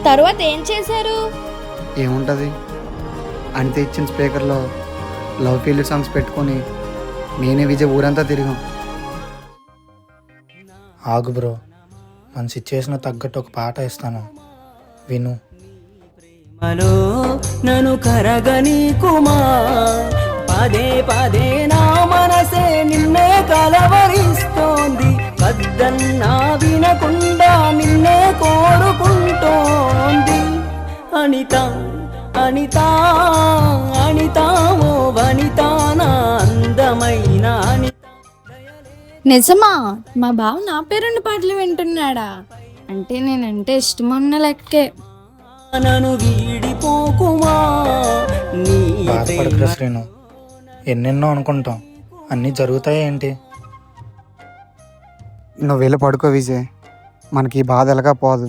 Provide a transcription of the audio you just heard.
తర్వాత ఏం చేశారు? ఏముంటుంది, అంతే ఇచ్చిన స్పీకర్లో లవ్ ఫెయిల్యూర్ సాంగ్స్ పెట్టుకొని నేనే విజయ్ ఊరంతా తిరిగాం. ఆగు బ్రో, మన సిచ్యువేషన్ తగ్గట్టు ఒక పాట ఇస్తాను, విను. మనో నన్ను కరగని కుమా పదే పదే నా మనసే నిన్నే కలవరిస్తోంది, వద్దన్నా వినకుండా నిన్నే కోరుకుంటోంది. అనిత అనిత అనితామో వనిత నా అందమైన అనిత. నిజమా? మా బావ నా పేరున్న పాటలు వింటున్నాడా? అంటే నేనంటే ఇష్టమన్న లెక్కే. నన్ను వీడిపోకుమా నీ బాధపడకురా శ్రీను, ఎన్నెన్నో అనుకుంటాం, అన్నీ జరుగుతాయి ఏంటి? నువ్వు వెళ్ళి పడుకో విజయ్, మనకి ఈ బాధ ఎలాగా పోదు.